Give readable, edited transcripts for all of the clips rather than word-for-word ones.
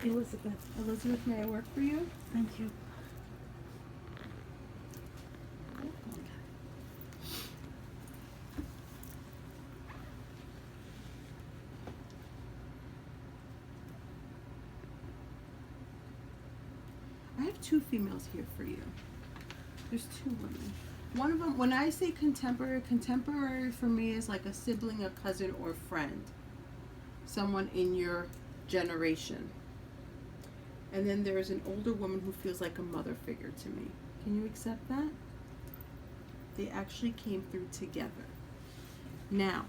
Elizabeth. Elizabeth, may I work for you? Thank you. I have two females here for you. There's two women. One of them, when I say contemporary for me is like a sibling, a cousin, or friend. Someone in your generation. And then there's an older woman who feels like a mother figure to me. Can you accept that? They actually came through together. Now,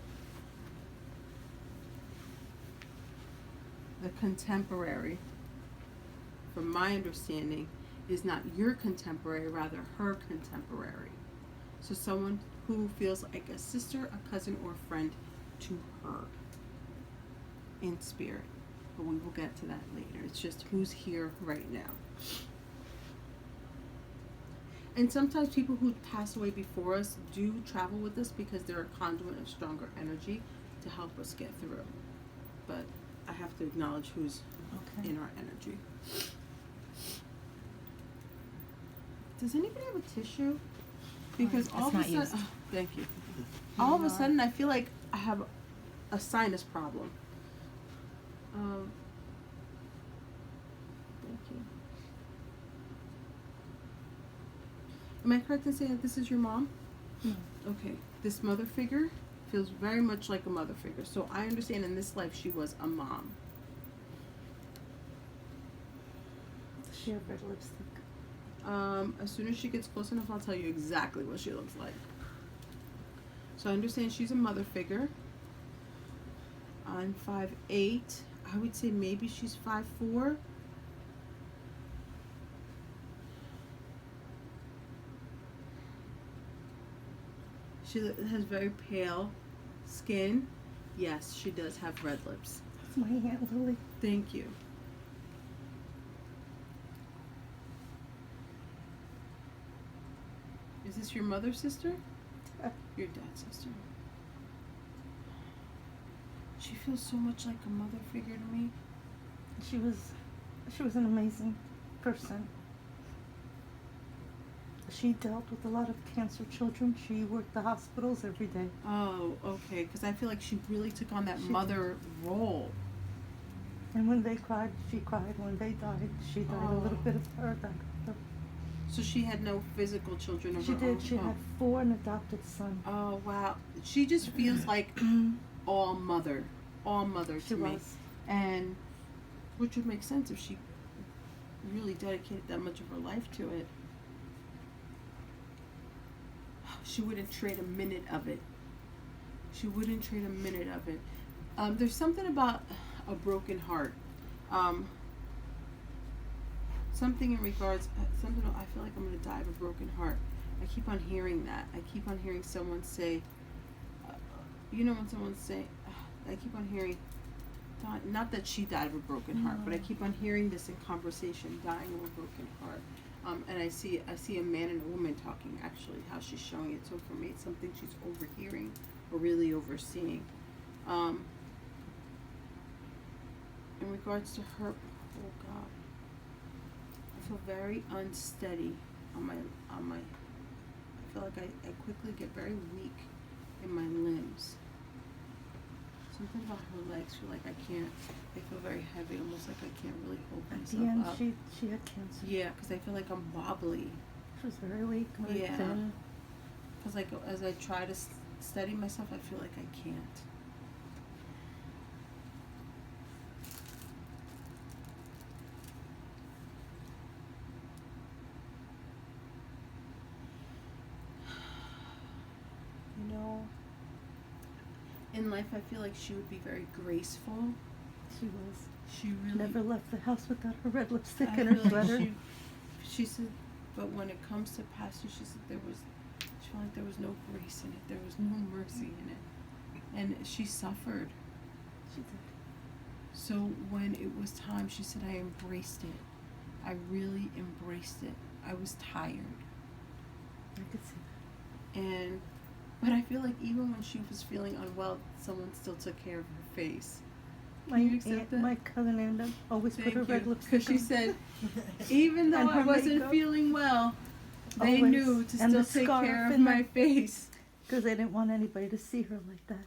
the contemporary, from my understanding, is not your contemporary, rather her contemporary. So someone who feels like a sister, a cousin, or a friend to her in spirit. But we will get to that later. It's just who's here right now. And sometimes people who pass away before us do travel with us because they're a conduit of stronger energy to help us get through. But I have to acknowledge who's in our energy. Does anybody have a tissue? Because all of a sudden, thank you. All of a sudden, I feel like I have a sinus problem. Thank you. Am I correct in saying that this is your mom? No. Okay. This mother figure feels very much like a mother figure. So I understand in this life she was a mom. Does she have red lipstick? As soon as she gets close enough, I'll tell you exactly what she looks like. So I understand she's a mother figure. I'm 5'8". I would say maybe she's 5'4". She has very pale skin. Yes, she does have red lips. That's my Aunt Lily. Thank you. Is this your mother's sister? Your dad's sister. She feels so much like a mother figure to me. She was an amazing person. She dealt with a lot of cancer children. She worked the hospitals every day. Oh, okay. Because I feel like she really took on that mother role. And when they cried, she cried. When they died, she died. A little bit of her died. So she had no physical children of her own? She did. She had 4 and adopted son. Oh, wow. She just feels like all mother to me. She was. And which would make sense if she really dedicated that much of her life to it. She wouldn't trade a minute of it. She wouldn't trade a minute of it. There's something about a broken heart. Something in regards, I feel like I'm going to die of a broken heart. I keep on hearing that. I keep on hearing someone say, when someone's saying, I keep on hearing, not that she died of a broken heart, but I keep on hearing this in conversation, dying of a broken heart. And I see a man and a woman talking, actually, how she's showing it. So for me, it's something she's overhearing or really overseeing. In regards to her, oh God, I feel very unsteady on my. I feel like I quickly get very weak in my limbs. Something about her legs feel like I can't. They feel very heavy, almost like I can't really hold myself At the end, up. she had cancer. Yeah, because I feel like I'm wobbly. She was very weak, very thin. Because like as I try to steady myself, I feel like I can't. In life, I feel like she would be very graceful. She was. She really never left the house without her red lipstick I and her feel sweater. Like she said, but when it comes to passing, she said she felt like there was no grace in it. There was no mercy in it, and she suffered. She did. So when it was time, she said, I embraced it. I really embraced it. I was tired. I could see that. But I feel like even when she was feeling unwell, someone still took care of her face. My you accept that? my cousin Anna always put her red lipstick Because she on. said, even though And I her wasn't makeup. feeling well, they Always. knew to And still the take scarf care of and my the- face. Because they didn't want anybody to see her like that.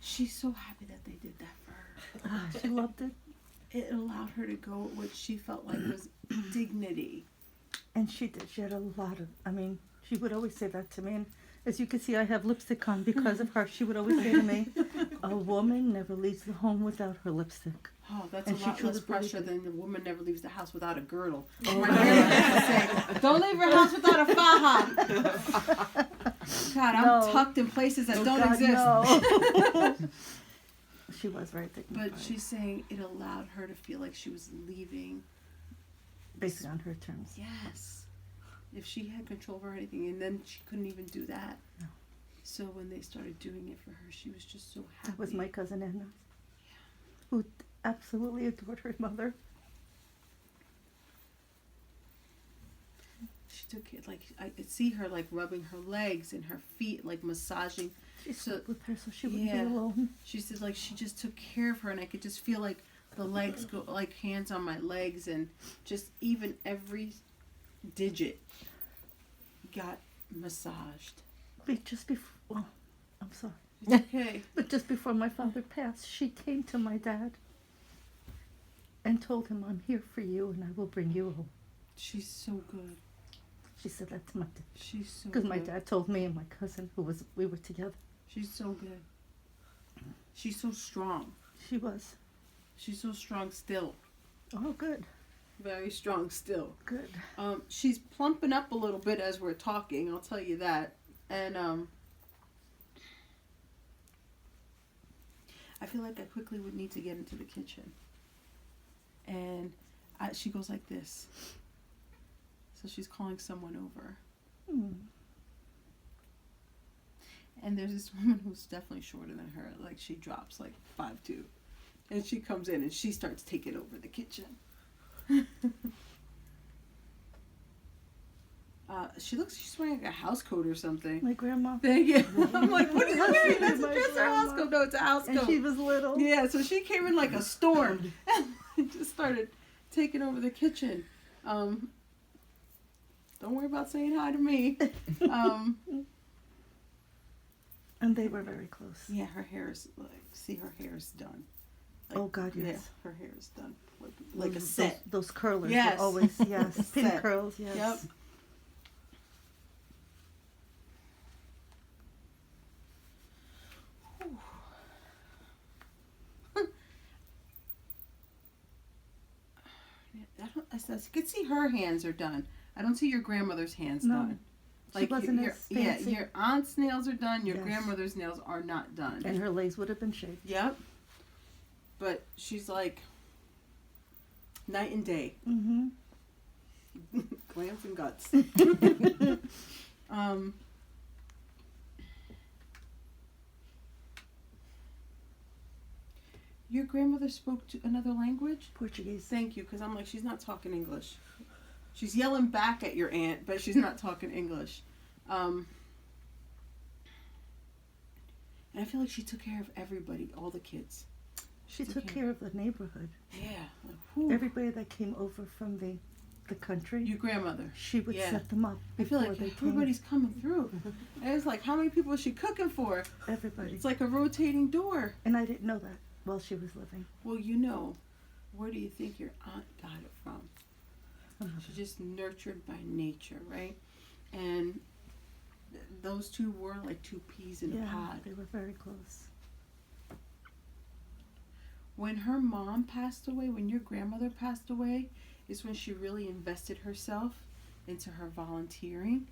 She's so happy that they did that for her. She loved it. It allowed her to go at what she felt like was dignity. And she did. She had a lot of, she would always say that to me. And as you can see, I have lipstick on because of her. She would always say to me, a woman never leaves the home without her lipstick. Oh, that's And a she lot less truly pressure believed than the woman never leaves the house without a girdle. Oh, My God. grandmother used to say, don't leave your house without a faja. God, I'm No. tucked in places that Oh, don't God, exist. no. She was very dignified. But she's saying it allowed her to feel like she was leaving. Based on her terms. Yes. If she had control over anything, and then she couldn't even do that. No. So when they started doing it for her, she was just so happy. That was my cousin Edna, who absolutely adored her mother. She took it, like, I could see her, like, rubbing her legs and her feet, like, massaging. She So- slept with her so she wouldn't yeah. be alone. She said, like, she just took care of her, and I could just feel, like, the legs go, like, hands on my legs, and just even every digit got massaged. Just before, well, I'm sorry. It's okay. But just before my father passed, she came to my dad and told him, I'm here for you and I will bring you home. She's so good. She said that to my dad. She's so Because good. my dad told me and my cousin, we were together. She's so good. She's so strong. She was. She's so strong still. Oh, good. Very strong still. Good. She's plumping up a little bit as we're talking, I'll tell you that. And I feel like I quickly would need to get into the kitchen. And she goes like this. So she's calling someone over. And there's this woman who's definitely shorter than her. Like, she drops like 5'2". And she comes in and she starts taking over the kitchen. She's wearing like a house coat or something. My grandma. Thank you. I'm like, what are you wearing? That's My just her house grandma. coat. No, it's a house And coat. she was little. Yeah, so she came in like a storm and just started taking over the kitchen. Don't worry about saying hi to me. And they were very close. Yeah, her hair is like, see, her hair is done. Like, Oh, God, yes. Yeah, her hair is done. Like a set. Those curlers Yes. were always, yes. Pin Set. curls, yes. Yep. I could see her hands are done. I don't see your grandmother's hands No. done. She wasn't your, as fancy. your aunt's nails are done. Your Yes. grandmother's nails are not done. And her legs would have been shaved. Yep. But she's like night and day. Mm-hmm. Glands and guts. Your grandmother spoke to another language? Portuguese. Thank you, because I'm like, she's not talking English. She's yelling back at your aunt, but she's not talking English. And I feel like she took care of everybody, all the kids. She took care of the neighborhood. Yeah. Like, whew. Everybody that came over from the country, Your grandmother. she would Yeah. set them up I feel before like they everybody's coming through. And it's like, how many people is she cooking for? came. Everybody. It's like a rotating door. And I didn't know that while she was living. Well, you know, where do you think your aunt got it from? Uh-huh. She's just nurtured by nature, right? And those two were like two peas in a pod. They were very close. When her mom passed away, when your grandmother passed away, is when she really invested herself into her volunteering,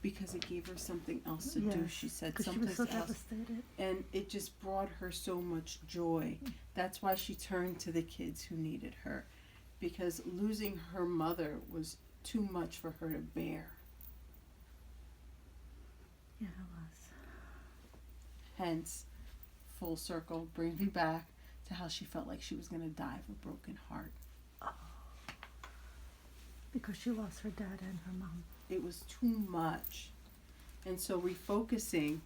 because it gave her something else to do. Yes, She said because she something was so else. devastated. And it just brought her so much joy. That's why she turned to the kids who needed her, because losing her mother was too much for her to bear. Yeah, it was. Hence, full circle, bring me back to how she felt like she was going to die of a broken heart. Because she lost her dad and her mom. It was too much. And so refocusing,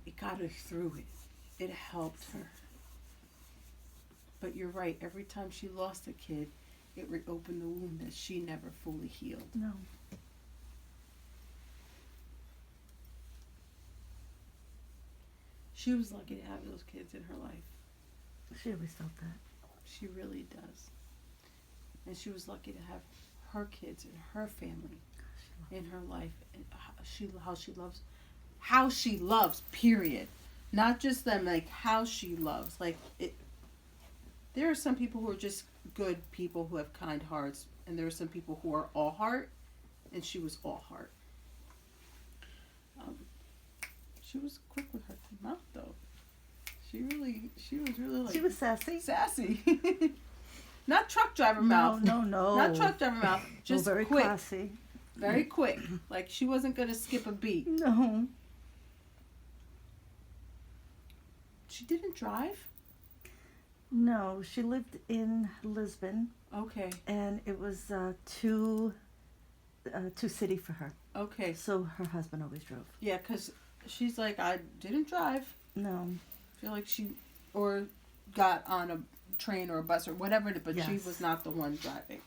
it got her through it. It helped her. But you're right. Every time she lost a kid, it reopened the wound that she never fully healed. No. She was lucky to have those kids in her life. She always felt that. She really does. And she was lucky to have her kids and her family in her life. And how she loves, period. Not just them, like how she loves. Like it. There are some people who are just good people who have kind hearts, and there are some people who are all heart, and she was all heart. She was quick with her mouth, though. She was really like. She was sassy. Sassy. Not truck driver mouth. No. Not truck driver mouth. Just very quick. classy. Very quick. Like she wasn't gonna skip a beat. No. She didn't drive? No, she lived in Lisbon, Okay. and it was too city for her. Okay. So her husband always drove. Yeah, because she's like, I didn't drive. No. I feel like she, or got on a train or a bus or whatever, but she Yes. was not the one driving.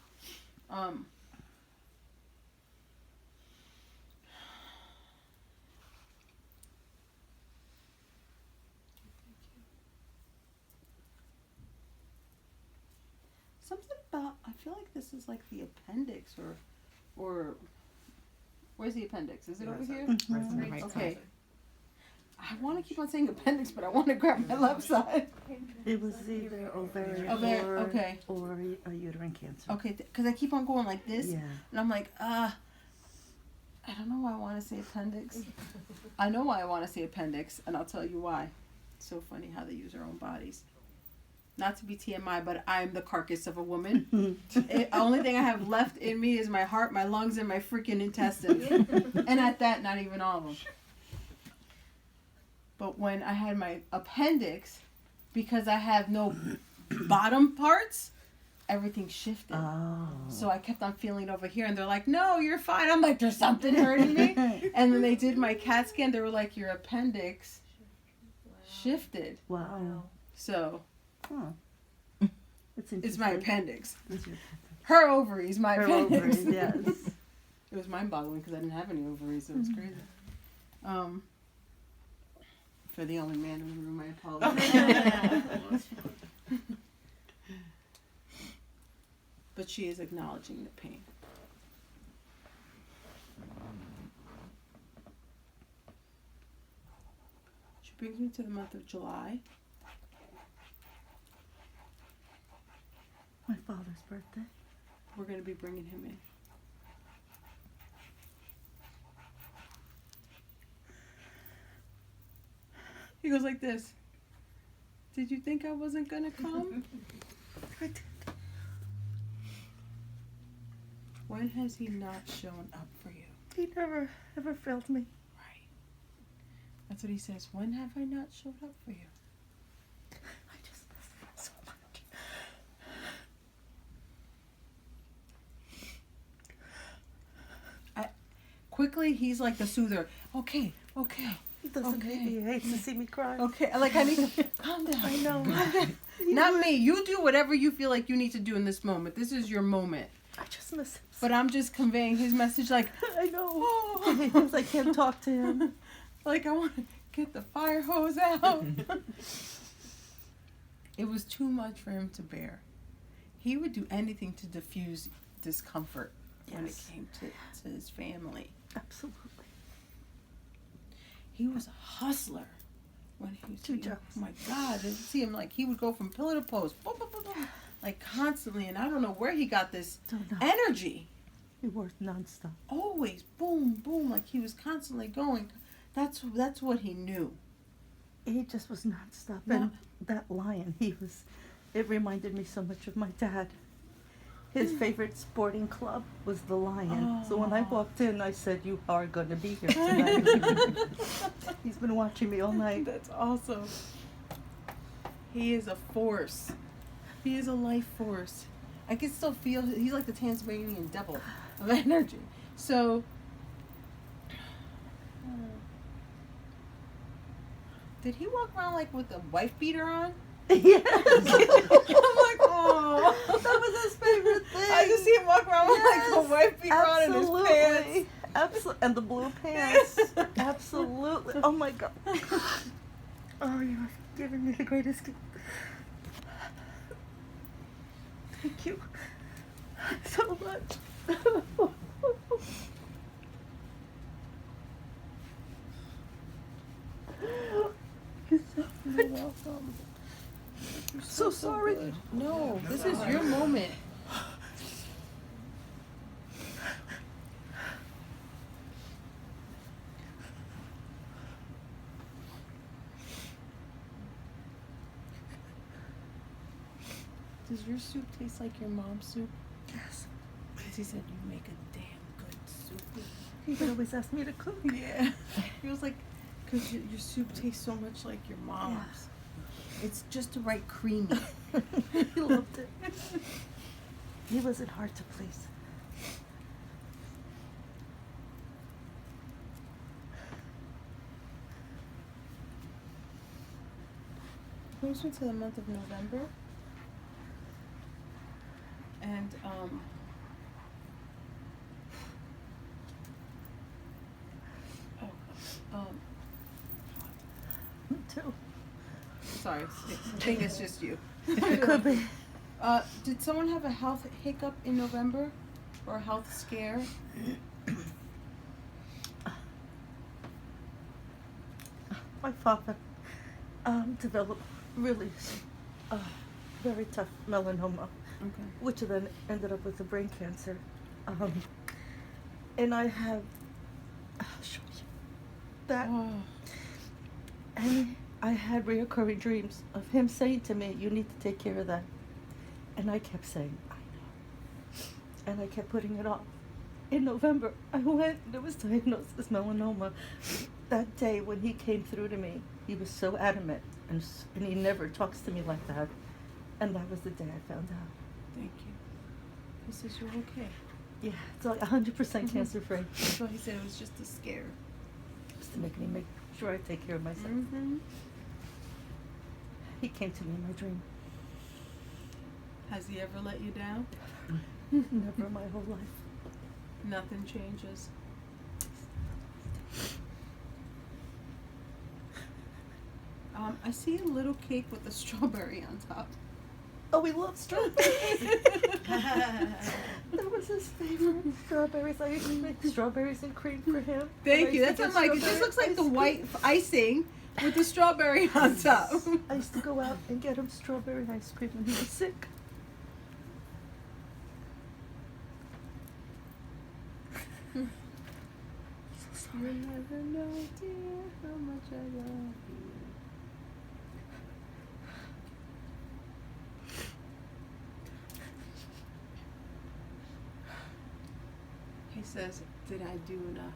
Something about, I feel like this is like the appendix or where's the appendix? Is it over here? Mhm. Right on the right Okay. side. I want to keep on saying appendix, but I want to grab my left side. It was either ovarian Okay. or a uterine cancer. Okay, because I keep on going like this, Yeah. and I'm like, I don't know why I want to say appendix. I know why I want to say appendix, and I'll tell you why. It's so funny how they use their own bodies. Not to be TMI, but I'm the carcass of a woman. The only thing I have left in me is my heart, my lungs, and my freaking intestines. And at that, not even all of them. But when I had my appendix, because I have no bottom parts, everything shifted. Oh. So I kept on feeling over here, and they're like, no, you're fine. I'm like, there's something hurting me. And then they did my CAT scan. They were like, your appendix shifted. Wow. So Huh. It's interesting. it's my appendix. It's your Her ovaries, my her appendix. ovaries, yes. It was mind-boggling because I didn't have any ovaries. It was crazy. For the only man in the room, I apologize. But she is acknowledging the pain. She brings me to the month of July. My father's birthday. We're going to be bringing him in. He goes like this. Did you think I wasn't going to come? I did. When has he not shown up for you? He never ever failed me. Right. That's what he says. When have I not showed up for you? I just miss him so much. Quickly, he's like the soother. Okay. He doesn't Okay. hate me. He hates to see me cry. Okay. Like, I need to calm down. I know. Calm down. Not me. You do whatever you feel like you need to do in this moment. This is your moment. I just miss him. But I'm just conveying his message like, I know. oh. Sometimes I can't talk to him. Like, I want to get the fire hose out. It was too much for him to bear. He would do anything to diffuse discomfort when it Yes. came to his family. Absolutely. He was a hustler when he was Two young. jobs. Oh my God, I see him like he would go from pillar to post, boom, boom, boom, boom, like constantly, and I don't know where he got this Don't know. energy. He worked nonstop. Always boom, boom, like he was constantly going. That's what he knew. He just was nonstop. No. And that lion, it reminded me so much of my dad. His favorite sporting club was the Lion. So when I walked in, I said, you are going to be here tonight. He's been watching me all night. That's awesome. He is a force. He is a life force. I can still feel he's like the Tasmanian devil of energy. So, did he walk around like with a wife beater on? Yes. I'm like, oh. That was his favorite thing. I just see him walk around with like a white beater on in his pants. Absolutely. And the blue pants. Absolutely. Oh my God. Oh, you have given me the greatest gift. Thank you so much. You're welcome. You're So sorry. good. No, this is your moment. Does your soup taste like your mom's soup? Yes. Because he said you make a damn good soup. He would always ask me to cook. Yeah. He was like, because your soup tastes so much like your mom's. It's just the right creamy. He loved it. He wasn't hard to please. Brings me to the month of November. And Me too. sorry, I think it's just you. It could be. Did someone have a health hiccup in November, or a health scare? My father developed really very tough melanoma, Okay. which then ended up with a brain cancer. And I have, I'll show you that. Oh. And I had reoccurring dreams of him saying to me, "You need to take care of that." And I kept saying, "I know." And I kept putting it off. In November, I went and it was diagnosed as melanoma. That day when he came through to me, he was so adamant, and he never talks to me like that. And that was the day I found out. Thank you. He says you're okay. Yeah, it's like 100% cancer-free. So he said it was just a scare. Just to make sure I take care of myself. Mm-hmm. He came to me in my dream. Has he ever let you down? Never in my whole life. Nothing changes. I see a little cake with a strawberry on top. Oh, we love strawberries. That was his favorite. Strawberries. I used to make strawberries and cream for him. Thank you. That's what I'm like. It just looks like the white icing with the strawberry on top. I used to go out and get him strawberry ice cream when he was sick. So sorry. You'll never know, dear, how much I love you. He says, did I do enough?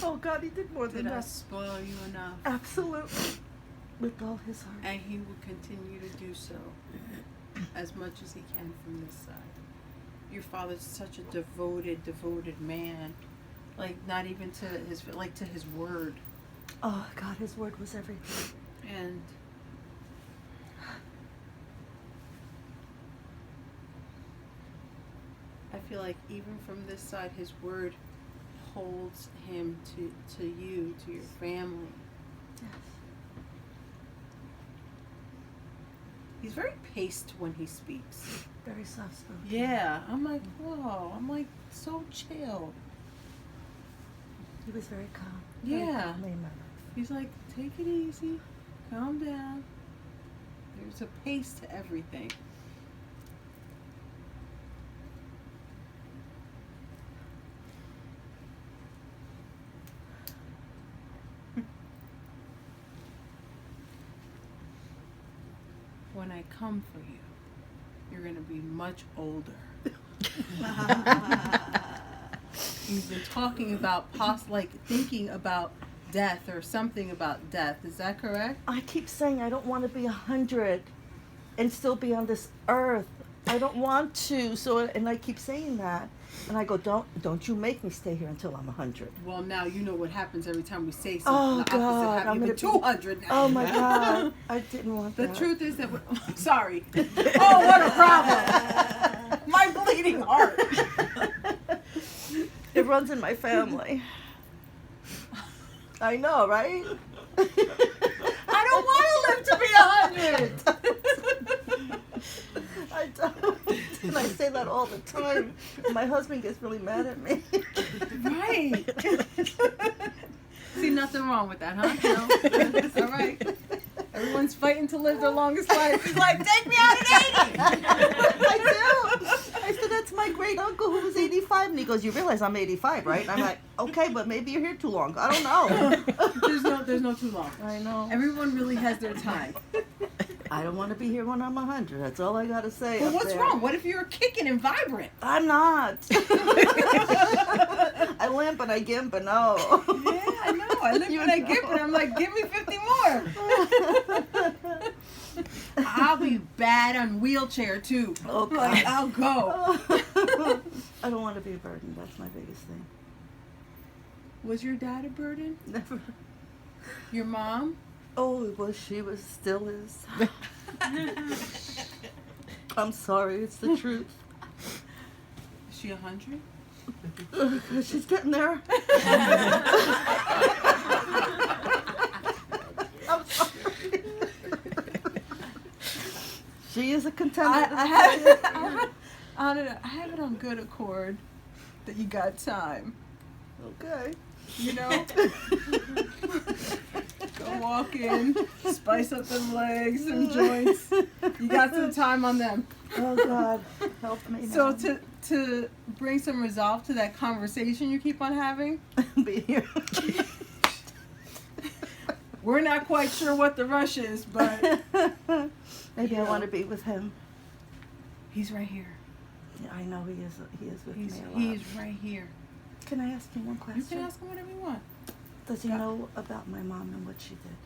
Oh God, he did more than Did I that. spoil you enough? Absolutely. With all his heart. And he will continue to do so as much as he can from this side. Your father's such a devoted man. Like, not even to his word. Oh God, his word was everything. And I feel like even from this side, his word holds him to you, to your family. Yes. He's very paced when he speaks. Very soft spoken. Yeah, I'm like, whoa, I'm like, so chill. He was very calm. Yeah. Very calm in my life. He's like, take it easy, calm down. There's a pace to everything. When I come for you, you're going to be much older. You've been talking about thinking about death or something about death. Is that correct? I keep saying I don't want to be 100 and still be on this earth. I don't want to. So, and I keep saying that, and I go, don't you make me stay here until I'm 100. Well, now you know what happens every time we say Oh, something. The opposite God, happens. I'm You've been gonna 200 now. Oh my God, I didn't want The that. truth is that sorry. Oh, what a problem. My bleeding heart. It runs in my family. I know, right? I don't want to live to be 100. I don't. And I say that all the time. My husband gets really mad at me. Right. See, nothing wrong with that, huh? No, it's all right. Everyone's fighting to live their longest life. He's like, take me out at 80. I do. I said, that's my great uncle who was 85. And he goes, you realize I'm 85, right? And I'm like, okay, but maybe you're here too long. I don't know. There's no too long. I know. Everyone really has their time. I don't want to be here when I'm 100. That's all I got to say. Well, up what's there. wrong? What if you're kicking and vibrant? I'm not. I limp and I gimp and no. Yeah, I know. I limp and I gimp and I'm like, give me 50 more. I'll be bad on wheelchair too. Oh, God. Like, I'll go. I don't want to be a burden. That's my biggest thing. Was your dad a burden? Never. Your mom? Oh, well, she was, still is. I'm sorry, it's the truth. Is she 100? She's getting there. I'm sorry. She is a contender. I have it on good accord that you got time. Okay. You know? Go walk in, spice up them legs and joints. You got some time on them. Oh, God. Help me now. So to bring some resolve to that conversation you keep on having, Be here. we're not quite sure what the rush is, but Maybe you I know. want to be with him. he's right here. Yeah, I know he is with me a lot. He's right here. Can I ask you one question? You can ask him whatever you want. Does he Yeah. know about my mom and what she did?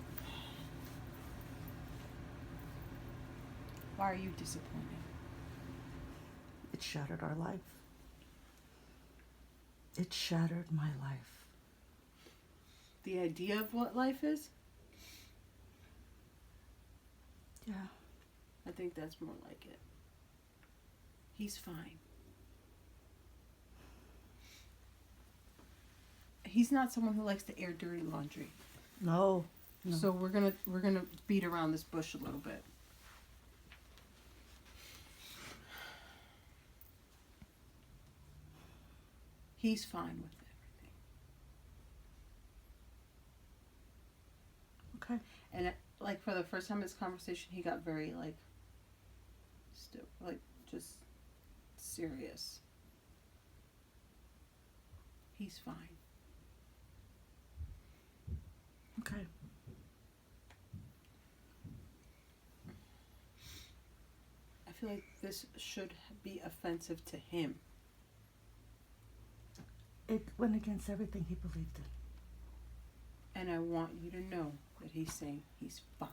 Why are you disappointed? It shattered our life. It shattered my life. The idea of what life is? Yeah. I think that's more like it. He's fine. He's not someone who likes to air dirty laundry. No. No. So we're gonna beat around this bush a little bit. He's fine with everything. Okay. And like for the first time in this conversation, he got very like, just serious. He's fine. Okay. I feel like this should be offensive to him. It went against everything he believed in. And I want you to know that he's saying he's fine.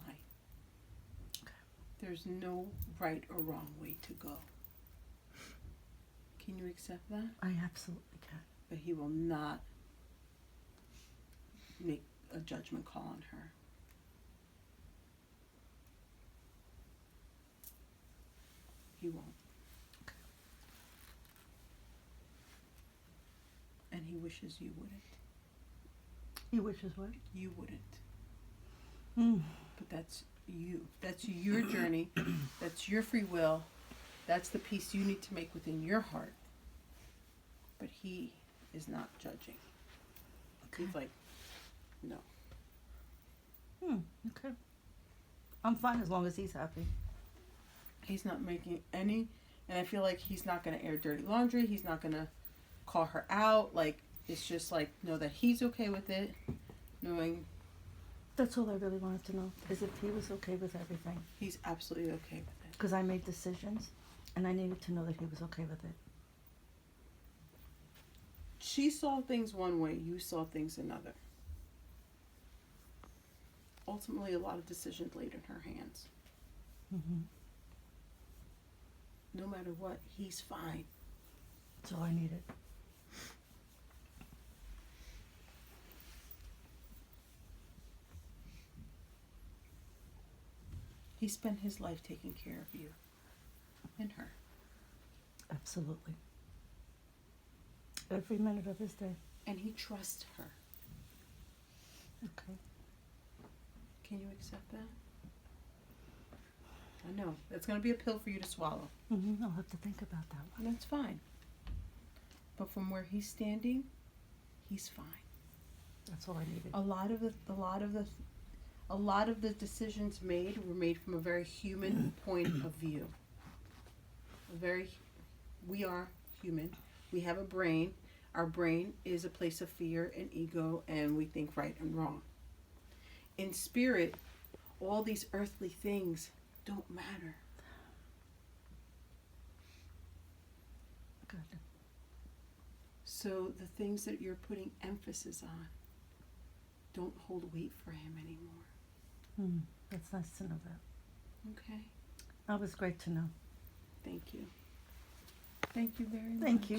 Okay. There's no right or wrong way to go. Can you accept that? I absolutely can. But he will not make a judgment call on her. He won't. Okay. And he wishes you wouldn't. He wishes what? You wouldn't. Mm. But that's you. That's your journey. That's your free will. That's the peace you need to make within your heart. But he is not judging. Okay. He's like, no. Okay. I'm fine as long as he's happy. He's not making any, and I feel like he's not going to air dirty laundry. He's not going to call her out. Like, it's just like, know that he's okay with it. Knowing That's all I really wanted to know, is if he was okay with everything. he's absolutely okay with it. Because I made decisions, and I needed to know that he was okay with it. She saw things one way, you saw things another. Ultimately, a lot of decisions laid in her hands. Mm-hmm. no matter what, he's fine. That's all I needed. He spent his life taking care of you and her. Absolutely. Every minute of his day. And he trusts her. Okay. Can you accept that? I know. That's going to be a pill for you to swallow. I'll have to think about that one. And that's fine. But from where he's standing, he's fine. That's all I needed. A lot of the decisions made were made from a very human point of view. We are human. We have a brain. Our brain is a place of fear and ego, and we think right and wrong. In spirit, all these earthly things don't matter. Good. So the things that you're putting emphasis on don't hold weight for him anymore. That's nice to know that. Okay? That was great to know. Thank you. Thank you very much. Thank you.